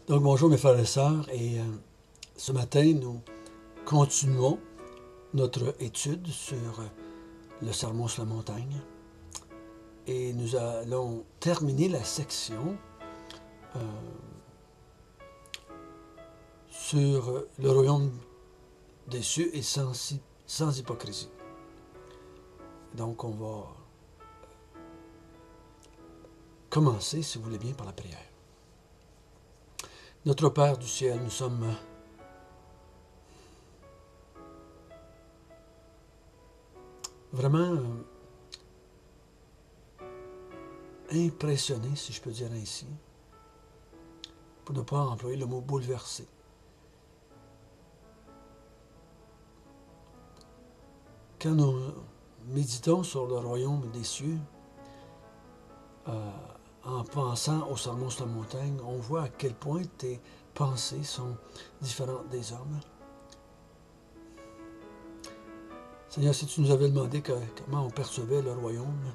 Donc bonjour mes frères et sœurs, et ce matin nous continuons notre étude sur le Sermon sur la montagne et nous allons terminer la section euh, sur le royaume des cieux et sans hypocrisie. Donc on va commencer, si vous voulez bien, par la prière. Notre Père du ciel, nous sommes vraiment impressionnés, si je peux dire ainsi, pour ne pas employer le mot bouleversé. Quand nous méditons sur le royaume des cieux, en pensant au Sermon sur la montagne, on voit à quel point tes pensées sont différentes des hommes. Seigneur, si tu nous avais demandé comment on percevait le royaume,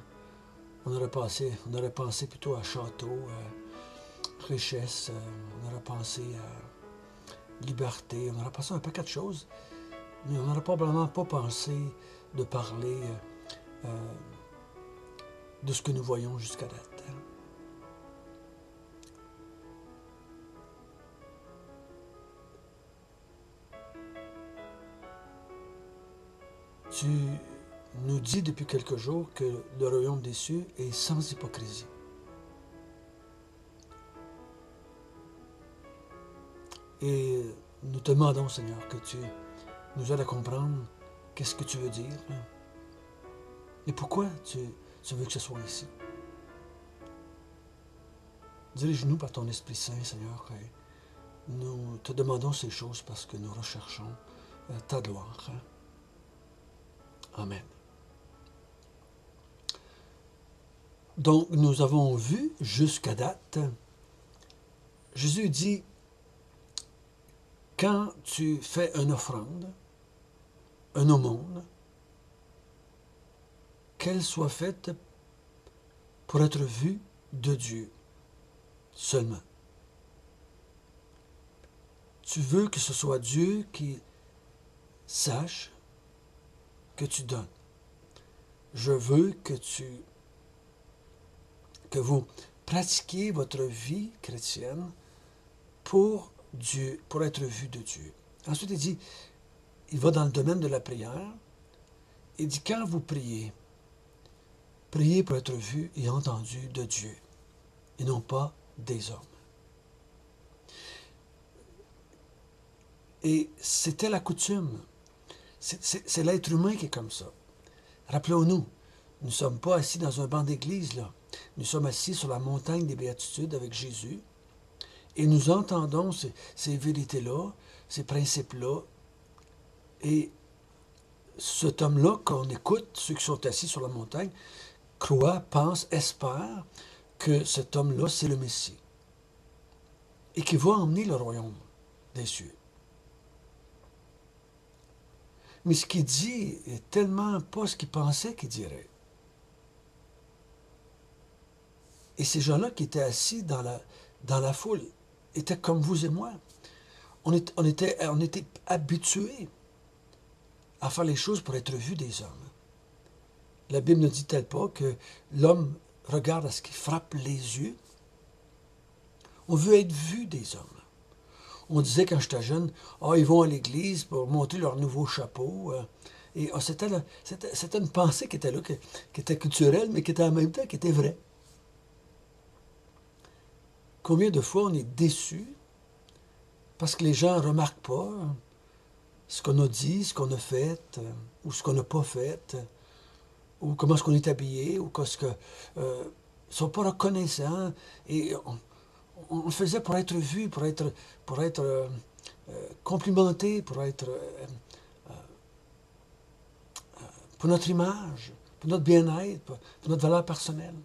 on aurait pensé plutôt à château, à richesse, on aurait pensé à liberté, on aurait pensé à un paquet de choses, mais on n'aurait probablement pas pensé de parler de ce que nous voyons jusqu'à date. Tu nous dis depuis quelques jours que le royaume des cieux est sans hypocrisie. Et nous te demandons, Seigneur, que tu nous aides à comprendre qu'est-ce que tu veux dire et pourquoi tu veux que ce soit ici. Dirige-nous par ton Esprit Saint, Seigneur, et nous te demandons ces choses parce que nous recherchons ta gloire. Amen. Donc, nous avons vu jusqu'à date, Jésus dit, quand tu fais une offrande, une aumône, qu'elle soit faite pour être vue de Dieu seulement. Tu veux que ce soit Dieu qui sache que tu donnes. Je veux que vous pratiquiez votre vie chrétienne pour Dieu, pour être vu de Dieu. Ensuite, il dit, il va dans le domaine de la prière. Il dit, quand vous priez, priez pour être vu et entendu de Dieu, et non pas des hommes. Et c'était la coutume. C'est l'être humain qui est comme ça. Rappelons-nous, nous ne sommes pas assis dans un banc d'église, là. Nous sommes assis sur la montagne des béatitudes avec Jésus, et nous entendons ces vérités-là, ces principes-là, et cet homme-là qu'on écoute, ceux qui sont assis sur la montagne, croient, pensent, espèrent que cet homme-là, c'est le Messie, et qui va emmener le royaume des cieux. Mais ce qu'il dit est tellement pas ce qu'il pensait qu'il dirait. Et ces gens-là qui étaient assis dans la foule étaient comme vous et moi. On était habitués à faire les choses pour être vus des hommes. La Bible ne dit-elle pas que l'homme regarde à ce qui frappe les yeux? On veut être vu des hommes. On disait quand j'étais jeune, ils vont à l'église pour montrer leur nouveau chapeau. Et c'était une pensée qui était là, qui était culturelle, mais qui était en même temps qui était vraie. Combien de fois on est déçu parce que les gens ne remarquent pas ce qu'on a dit, ce qu'on a fait, ou ce qu'on n'a pas fait, ou comment est-ce qu'on est habillé, ou qu'est-ce que sont pas reconnaissants. Et on le faisait pour être vu, pour être complimenté, pour notre image, pour notre bien-être, pour notre valeur personnelle.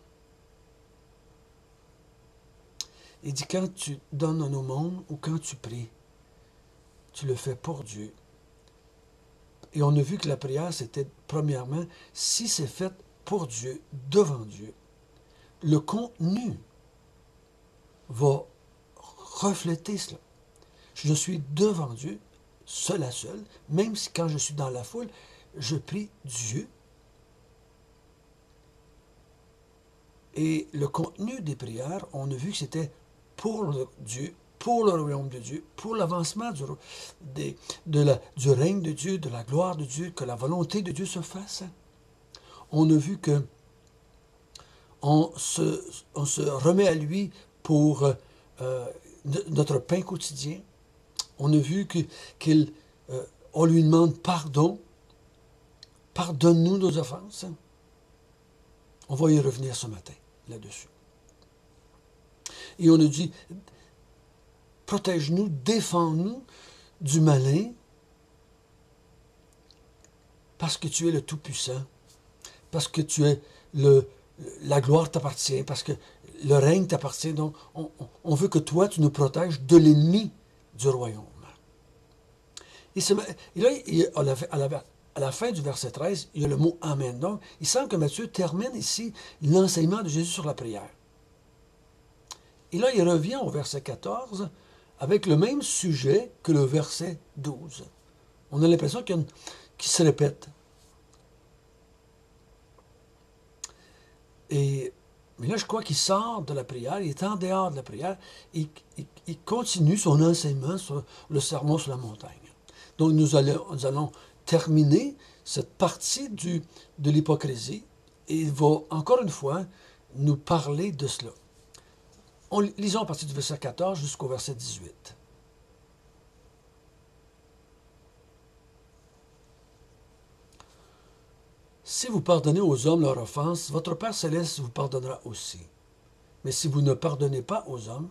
Il dit, quand tu donnes un aumône ou quand tu pries, tu le fais pour Dieu. Et on a vu que la prière, c'était, premièrement, si c'est fait pour Dieu, devant Dieu, le contenu va refléter cela. Je suis devant Dieu, seul à seul, même si quand je suis dans la foule, je prie Dieu. Et le contenu des prières, on a vu que c'était pour Dieu, pour le royaume de Dieu, pour l'avancement du règne de Dieu, de la gloire de Dieu, que la volonté de Dieu se fasse. On a vu que on se remet à lui pour notre pain quotidien. On a vu qu'on lui demande pardon. Pardonne-nous nos offenses. On va y revenir ce matin, là-dessus. Et on a dit, protège-nous, défends-nous du malin, parce que tu es le Tout-Puissant, parce que la gloire t'appartient, parce que le règne t'appartient. Donc, on veut que toi, tu nous protèges de l'ennemi du royaume. Et là, à la fin du verset 13, il y a le mot Amen. Donc, il semble que Matthieu termine ici l'enseignement de Jésus sur la prière. Et là, il revient au verset 14 avec le même sujet que le verset 12. On a l'impression qu'il se répète. Mais là, je crois qu'il sort de la prière, il est en dehors de la prière, et il continue son enseignement sur le sermon sur la montagne. Donc, nous allons terminer cette partie de l'hypocrisie, et il va, encore une fois, nous parler de cela. Lisons à partir du verset 14 jusqu'au verset 18. Si vous pardonnez aux hommes leurs offenses, votre Père céleste vous pardonnera aussi. Mais si vous ne pardonnez pas aux hommes,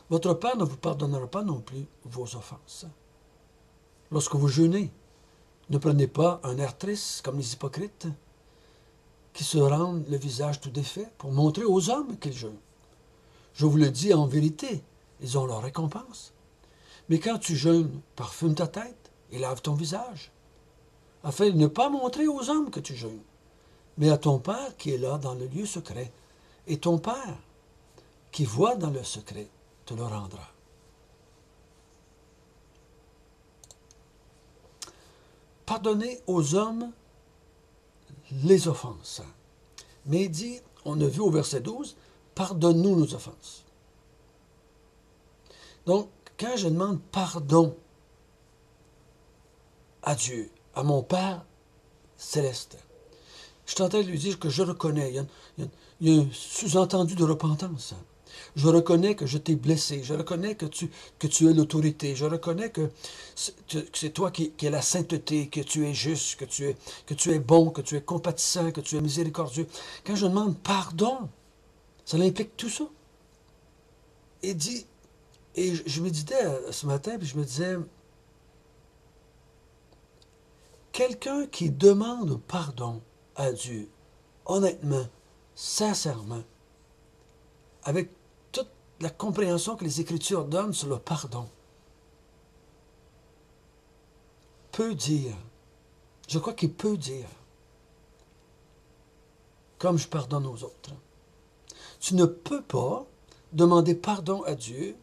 votre Père ne vous pardonnera pas non plus vos offenses. Lorsque vous jeûnez, ne prenez pas un air triste comme les hypocrites, qui se rendent le visage tout défait pour montrer aux hommes qu'ils jeûnent. Je vous le dis en vérité, ils ont leur récompense. Mais quand tu jeûnes, parfume ta tête et lave ton visage, afin de ne pas montrer aux hommes que tu jeûnes, mais à ton Père qui est là dans le lieu secret. Et ton Père, qui voit dans le secret, te le rendra. Pardonnez aux hommes les offenses. Mais il dit, on a vu au verset 12, pardonne-nous nos offenses. Donc, quand je demande pardon à Dieu, à mon Père céleste, je suis en train de lui dire que je reconnais, il y a un sous-entendu de repentance. Je reconnais que je t'ai blessé, je reconnais que tu es l'autorité, je reconnais que c'est toi qui es la sainteté, que tu es juste, que tu es bon, que tu es compatissant, que tu es miséricordieux. Quand je demande pardon, ça implique tout ça. Et je méditais ce matin, puis je me disais, quelqu'un qui demande pardon à Dieu, honnêtement, sincèrement, avec toute la compréhension que les Écritures donnent sur le pardon, peut dire, je crois qu'il peut dire, comme je pardonne aux autres. Tu ne peux pas demander pardon à Dieu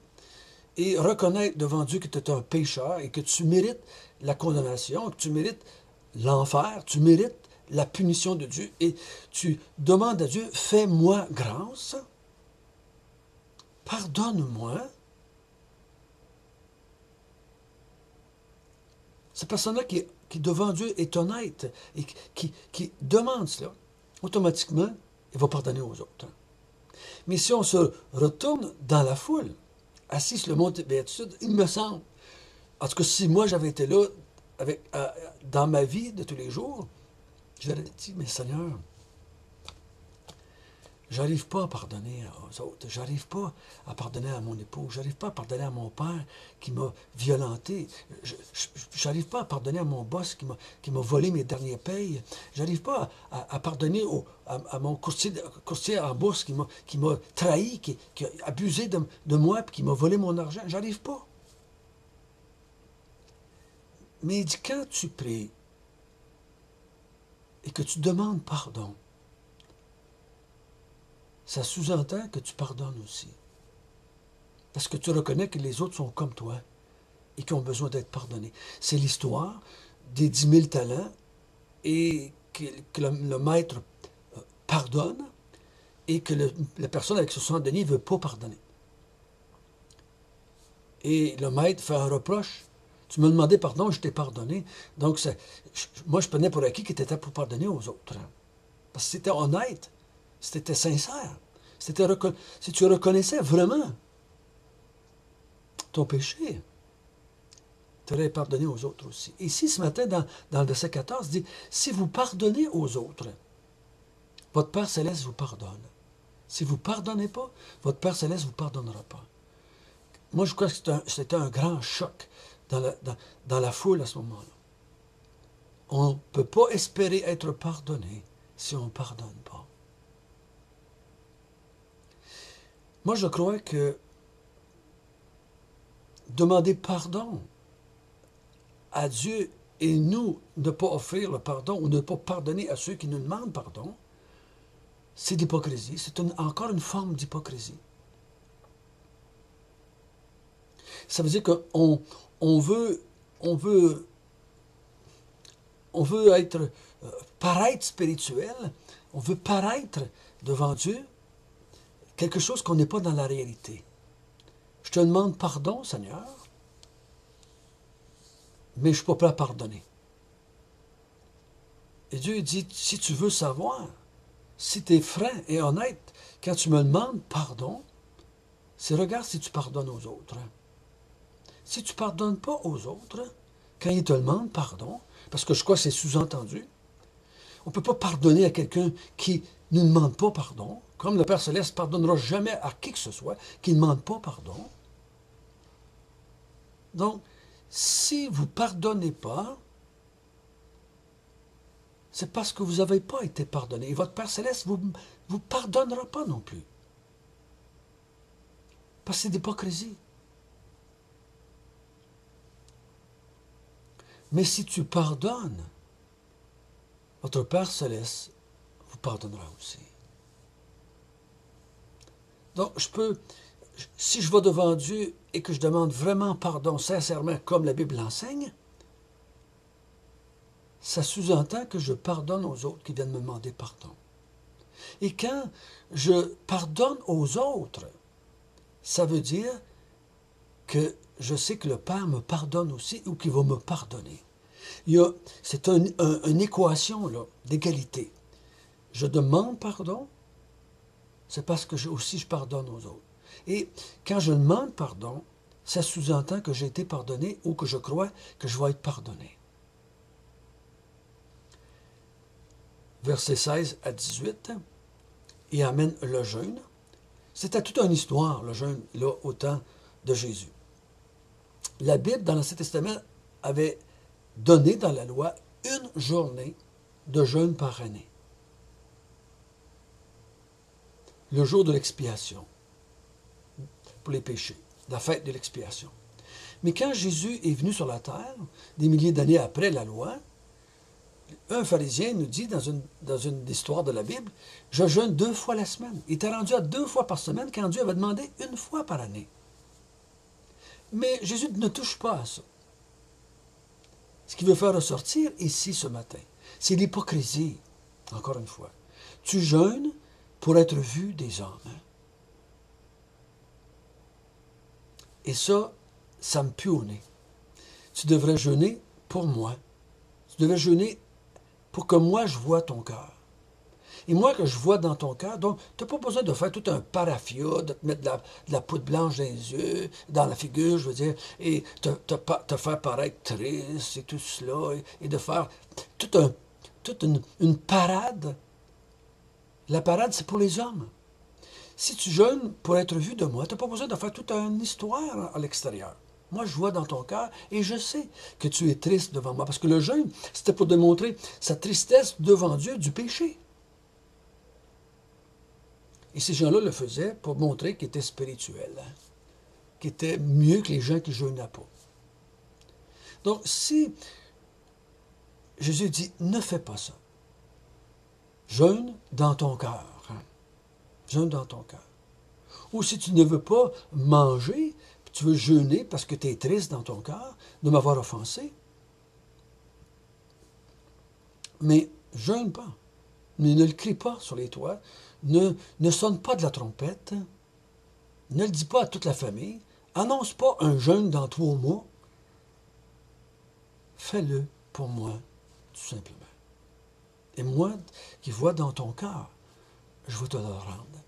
et reconnaître devant Dieu que tu es un pécheur et que tu mérites la condamnation, que tu mérites l'enfer, tu mérites la punition de Dieu, et tu demandes à Dieu, fais-moi grâce, pardonne-moi. Cette personne-là qui devant Dieu est honnête et qui demande cela, automatiquement, il va pardonner aux autres. Mais si on se retourne dans la foule, assis sur le mont de Béatitude, il me semble, en tout cas, si moi j'avais été là dans ma vie de tous les jours, j'aurais dit, mais Seigneur, j'arrive pas à pardonner aux autres, j'arrive pas à pardonner à mon époux, j'arrive pas à pardonner à mon père qui m'a violenté, j'arrive pas à pardonner à mon boss qui m'a volé mes derniers payes, j'arrive pas à pardonner à mon courtier en bourse qui m'a trahi, qui a abusé de moi et qui m'a volé mon argent, j'arrive pas. Mais il dit, quand tu pries et que tu demandes pardon, ça sous-entend que tu pardonnes aussi. Parce que tu reconnais que les autres sont comme toi et qui ont besoin d'être pardonnés. C'est l'histoire des 10 000 talents et que le maître pardonne et que la personne avec 60 deniers ne veut pas pardonner. Et le maître fait un reproche. Tu me demandais pardon, je t'ai pardonné. Donc, moi, je prenais pour acquis qu'il était pour pardonner aux autres. Parce que c'était honnête, c'était sincère. Si tu reconnaissais vraiment ton péché, tu aurais pardonné aux autres aussi. Ici, ce matin, dans le verset 14, il dit, si vous pardonnez aux autres, votre Père Céleste vous pardonne. Si vous ne pardonnez pas, votre Père Céleste ne vous pardonnera pas. Moi, je crois que c'était un grand choc dans la foule à ce moment-là. On ne peut pas espérer être pardonné si on ne pardonne pas. Moi, je crois que demander pardon à Dieu et nous ne pas offrir le pardon ou ne pas pardonner à ceux qui nous demandent pardon, c'est d'hypocrisie. C'est encore une forme d'hypocrisie. Ça veut dire qu'on on veut être, paraître spirituel, on veut paraître devant Dieu quelque chose qu'on n'est pas dans la réalité. Je te demande pardon, Seigneur, mais je ne suis pas prêt à pardonner. Et Dieu dit, si tu veux savoir, si tu es franc et honnête, quand tu me demandes pardon, c'est regarde si tu pardonnes aux autres. Si tu ne pardonnes pas aux autres, quand ils te demandent pardon, parce que je crois que c'est sous-entendu, on ne peut pas pardonner à quelqu'un qui ne demande pas pardon, comme le Père Céleste ne pardonnera jamais à qui que ce soit qui ne demande pas pardon. Donc, si vous ne pardonnez pas, c'est parce que vous n'avez pas été pardonné. Et votre Père Céleste ne vous pardonnera pas non plus. Parce que c'est d'hypocrisie. Mais si tu pardonnes, votre Père Céleste vous pardonnera aussi. Donc, si je vais devant Dieu et que je demande vraiment pardon sincèrement comme la Bible l'enseigne, ça sous-entend que je pardonne aux autres qui viennent me demander pardon. Et quand je pardonne aux autres, ça veut dire que je sais que le Père me pardonne aussi ou qu'il va me pardonner. C'est une équation d'égalité. Je demande pardon, c'est parce que aussi je pardonne aux autres. Et quand je demande pardon, ça sous-entend que j'ai été pardonné ou que je crois que je vais être pardonné. Versets 16 à 18, il amène le jeûne. C'était toute une histoire, le jeûne, là, au temps de Jésus. La Bible, dans l'Ancien Testament, avait donné dans la loi une journée de jeûne par année. Le jour de l'expiation, pour les péchés, la fête de l'expiation. Mais quand Jésus est venu sur la terre, des milliers d'années après la loi, un pharisien nous dit dans une histoire de la Bible, je jeûne 2 fois la semaine. Il était rendu à 2 fois par semaine quand Dieu avait demandé 1 fois par année. Mais Jésus ne touche pas à ça. Ce qu'il veut faire ressortir ici ce matin, c'est l'hypocrisie, encore une fois. Tu jeûnes pour être vu des hommes. Et ça me pue au nez. Tu devrais jeûner pour moi. Tu devrais jeûner pour que moi je vois ton cœur. Et moi que je vois dans ton cœur, donc tu n'as pas besoin de faire tout un paraffia, de te mettre de la poudre blanche dans les yeux, dans la figure, je veux dire, et te faire paraître triste et tout cela, et de faire toute une parade. La parade, c'est pour les hommes. Si tu jeûnes pour être vu de moi, tu n'as pas besoin de faire toute une histoire à l'extérieur. Moi, je vois dans ton cœur et je sais que tu es triste devant moi. Parce que le jeûne, c'était pour démontrer sa tristesse devant Dieu du péché. Et ces gens-là le faisaient pour montrer qu'ils étaient spirituels, qu'ils étaient mieux que les gens qui ne jeûnaient pas. Donc, si Jésus dit, ne fais pas ça, jeûne dans ton cœur. Jeûne dans ton cœur. ou si tu ne veux pas manger, puis tu veux jeûner parce que tu es triste dans ton cœur de m'avoir offensé, mais jeûne pas. Ne le crie pas sur les toits. Ne sonne pas de la trompette. Ne le dis pas à toute la famille. Annonce pas un jeûne dans 3 mois. Fais-le pour moi, tout simplement. Et moi, qui vois dans ton cœur, je vais te le rendre.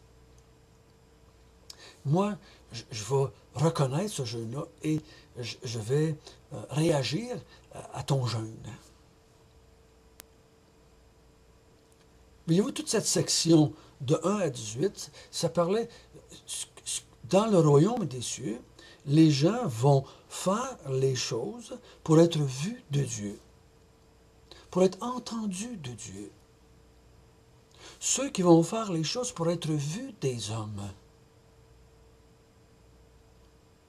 Moi, je vais reconnaître ce jeûne-là et je vais réagir à ton jeûne. Voyez-vous, toute cette section de 1 à 18, ça parlait, dans le royaume des cieux, les gens vont faire les choses pour être vus de Dieu, pour être entendus de Dieu. Ceux qui vont faire les choses pour être vus des hommes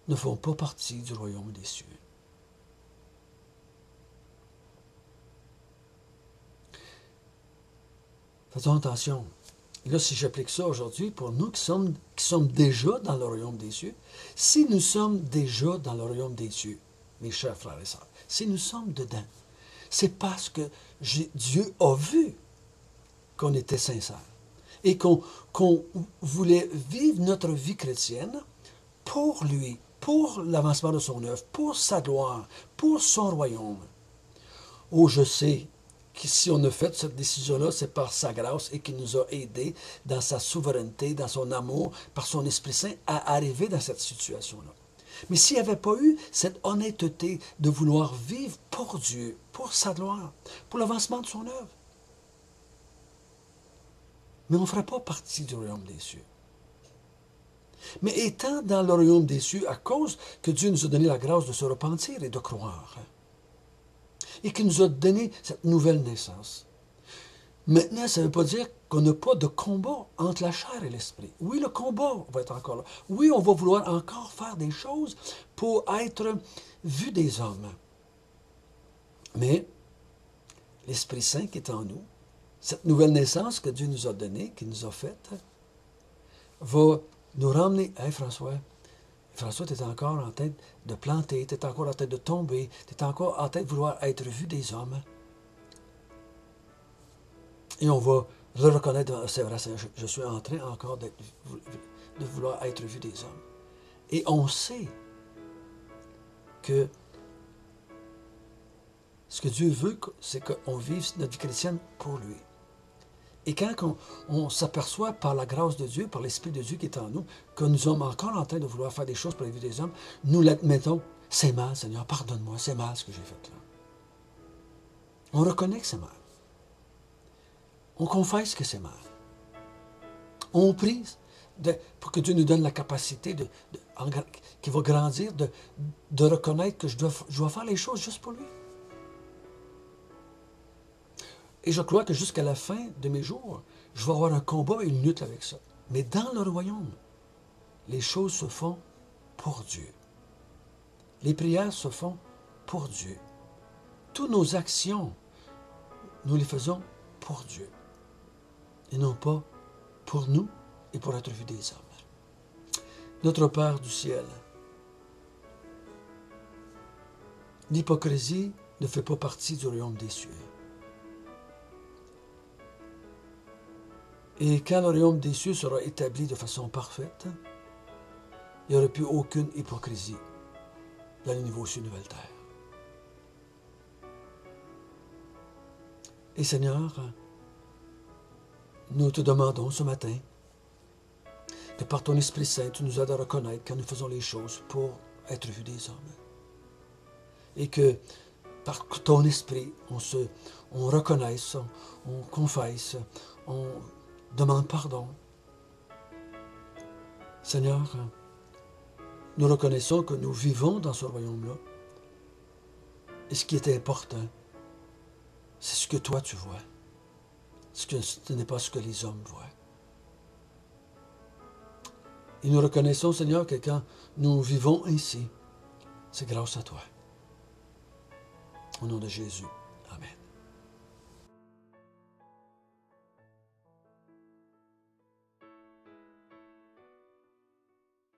ne font pas partie du royaume des cieux. Faisons attention. Et là, si j'applique ça aujourd'hui, pour nous qui sommes déjà dans le royaume des cieux, si nous sommes déjà dans le royaume des cieux, mes chers frères et sœurs, si nous sommes dedans, c'est parce que Dieu a vu qu'on était sincère et qu'on voulait vivre notre vie chrétienne pour lui, pour l'avancement de son œuvre, pour sa gloire, pour son royaume. Oh, je sais que si on a fait cette décision-là, c'est par sa grâce et qu'il nous a aidés dans sa souveraineté, dans son amour, par son Esprit Saint, à arriver dans cette situation-là. Mais s'il n'y avait pas eu cette honnêteté de vouloir vivre pour Dieu, pour sa gloire, pour l'avancement de son œuvre, mais on ne ferait pas partie du royaume des cieux. Mais étant dans le royaume des cieux, à cause que Dieu nous a donné la grâce de se repentir et de croire, et qu'il nous a donné cette nouvelle naissance. Maintenant, ça ne veut pas dire qu'on n'a pas de combat entre la chair et l'esprit. Oui, le combat va être encore là. Oui, on va vouloir encore faire des choses pour être vu des hommes. Mais l'Esprit Saint qui est en nous, cette nouvelle naissance que Dieu nous a donnée, qu'il nous a faite, va nous ramener. Hey François, tu es encore en train de planter, tu es encore en train de tomber, tu es encore en train de vouloir être vu des hommes. Et on va le reconnaître, c'est vrai, je suis en train encore de vouloir être vu des hommes. Et on sait que ce que Dieu veut, c'est qu'on vive notre vie chrétienne pour lui. Et quand on s'aperçoit par la grâce de Dieu, par l'Esprit de Dieu qui est en nous, que nous sommes encore en train de vouloir faire des choses pour la vie des hommes, nous l'admettons. C'est mal, Seigneur, pardonne-moi, c'est mal ce que j'ai fait là. On reconnaît que c'est mal. On confesse que c'est mal. On prie pour que Dieu nous donne la capacité qui va grandir, de reconnaître que je dois faire les choses juste pour lui. Et je crois que jusqu'à la fin de mes jours, je vais avoir un combat et une lutte avec ça. Mais dans le royaume, les choses se font pour Dieu. Les prières se font pour Dieu. Toutes nos actions, nous les faisons pour Dieu. Et non pas pour nous et pour être vus des hommes. Notre Père du ciel, l'hypocrisie ne fait pas partie du royaume des cieux. Et quand le royaume des cieux sera établi de façon parfaite, il n'y aura plus aucune hypocrisie dans le nouveau ciel, nouvelle terre. Et Seigneur, nous te demandons ce matin que par ton Esprit Saint, tu nous aides à reconnaître quand nous faisons les choses pour être vus des hommes. Et que par ton Esprit, on reconnaisse, on confesse, on demande pardon. Seigneur, nous reconnaissons que nous vivons dans ce royaume-là. Et ce qui est important, c'est ce que toi tu vois. Ce n'est pas ce que les hommes voient. Et nous reconnaissons, Seigneur, que quand nous vivons ainsi, c'est grâce à toi. Au nom de Jésus.